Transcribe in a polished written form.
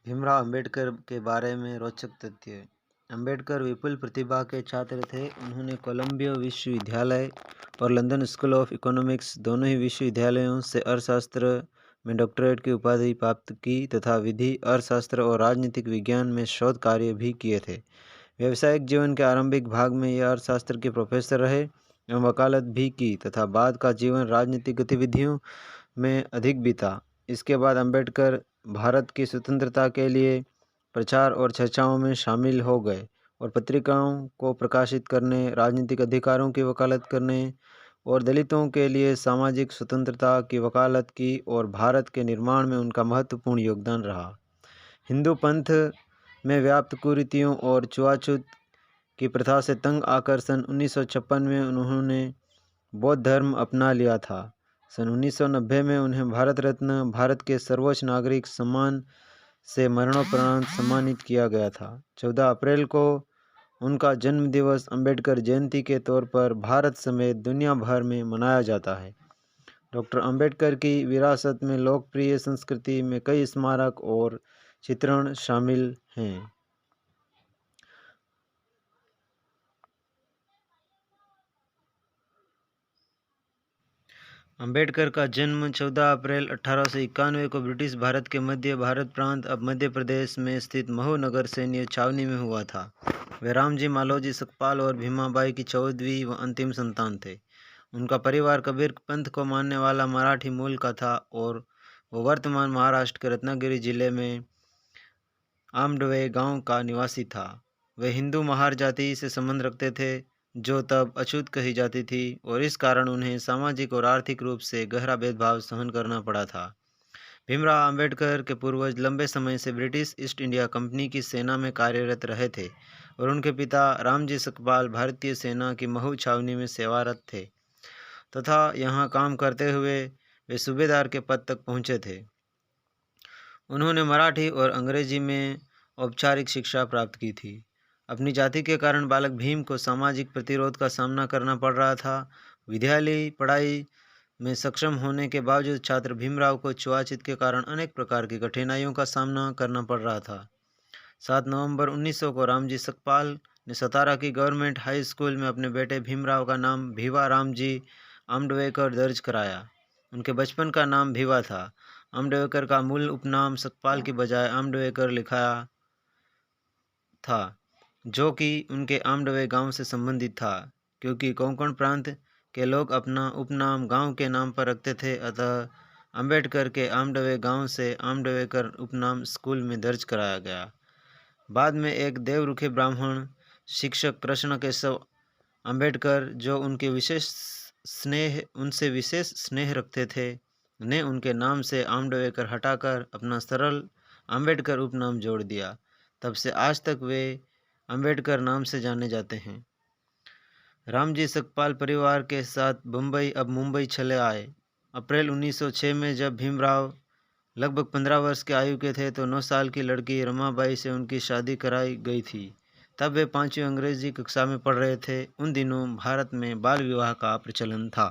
भीमराव अंबेडकर के बारे में रोचक तथ्य। अंबेडकर विपुल प्रतिभा के छात्र थे। उन्होंने कोलंबिया विश्वविद्यालय और लंदन स्कूल ऑफ इकोनॉमिक्स दोनों ही विश्वविद्यालयों से अर्थशास्त्र में डॉक्टरेट की उपाधि प्राप्त की तथा विधि, अर्थशास्त्र और राजनीतिक विज्ञान में शोध कार्य भी किए थे। व्यावसायिक जीवन के आरंभिक भाग में ये अर्थशास्त्र के प्रोफेसर रहे एवं वकालत भी की तथा बाद का जीवन राजनीतिक गतिविधियों में अधिक बीता। इसके बाद अंबेडकर भारत की स्वतंत्रता के लिए प्रचार और चर्चाओं में शामिल हो गए और पत्रिकाओं को प्रकाशित करने, राजनीतिक अधिकारों की वकालत करने और दलितों के लिए सामाजिक स्वतंत्रता की वकालत की और भारत के निर्माण में उनका महत्वपूर्ण योगदान रहा। हिंदू पंथ में व्याप्त कुरीतियों और छुआछूत की प्रथा से तंग आकर सन 1956 में उन्होंने बौद्ध धर्म अपना लिया था। सन 1990 में उन्हें भारत रत्न, भारत के सर्वोच्च नागरिक सम्मान से मरणोपरांत सम्मानित किया गया था। 14 अप्रैल को उनका जन्म दिवस अंबेडकर जयंती के तौर पर भारत समेत दुनिया भर में मनाया जाता है। डॉक्टर अंबेडकर की विरासत में लोकप्रिय संस्कृति में कई स्मारक और चित्रण शामिल हैं। अंबेडकर का जन्म 14 अप्रैल 1891 को ब्रिटिश भारत के मध्य भारत प्रांत अब मध्य प्रदेश में स्थित महू नगर सैन्य छावनी में हुआ था। वे रामजी मालोजी सकपाल और भीमाबाई की 14वीं व अंतिम संतान थे। उनका परिवार कबीर पंथ को मानने वाला मराठी मूल का था और वो वर्तमान महाराष्ट्र के रत्नागिरी जिले में आमडवे गांव का निवासी था। वे हिंदू महार जाति से संबंध रखते थे जो तब अछूत कही जाती थी और इस कारण उन्हें सामाजिक और आर्थिक रूप से गहरा भेदभाव सहन करना पड़ा था। भीमराव अंबेडकर के पूर्वज लंबे समय से ब्रिटिश ईस्ट इंडिया कंपनी की सेना में कार्यरत रहे थे और उनके पिता रामजी सकपाल भारतीय सेना की महू छावनी में सेवारत थे तथा यहाँ काम करते हुए वे सूबेदार के पद तक पहुँचे थे। उन्होंने मराठी और अंग्रेजी में औपचारिक शिक्षा प्राप्त की थी। अपनी जाति के कारण बालक भीम को सामाजिक प्रतिरोध का सामना करना पड़ रहा था। विद्यालयी पढ़ाई में सक्षम होने के बावजूद छात्र भीमराव को छुआछूत के कारण अनेक प्रकार की कठिनाइयों का सामना करना पड़ रहा था। 7 नवंबर 1900 को रामजी सकपाल ने सतारा की गवर्नमेंट हाई स्कूल में अपने बेटे भीमराव का नाम भीवा रामजी आमडवेकर दर्ज कराया। उनके बचपन का नाम भीवा था। आमडवेकर का मूल उपनाम सकपाल की बजाय आमडवेकर लिखा था, जो कि उनके आमडवे गांव से संबंधित था। क्योंकि कोंकण प्रांत के लोग अपना उपनाम गांव के नाम पर रखते थे, अतः अंबेडकर के आमडवे गांव से आमडवेकर उपनाम स्कूल में दर्ज कराया गया। बाद में एक देवरुखे ब्राह्मण शिक्षक कृष्ण केशव अंबेडकर, जो उनसे विशेष स्नेह रखते थे, ने उनके नाम से आमडवेकर हटाकर अपना सरल अंबेडकर उपनाम जोड़ दिया। तब से आज तक वे अंबेडकर नाम से जाने जाते हैं। रामजी सकपाल परिवार के साथ अब मुंबई चले आए। अप्रैल 1906 में जब भीमराव लगभग 15 वर्ष के आयु के थे तो 9 साल की लड़की रमाबाई से उनकी शादी कराई गई थी। तब वे 5वीं अंग्रेजी कक्षा में पढ़ रहे थे। उन दिनों भारत में बाल विवाह का प्रचलन था।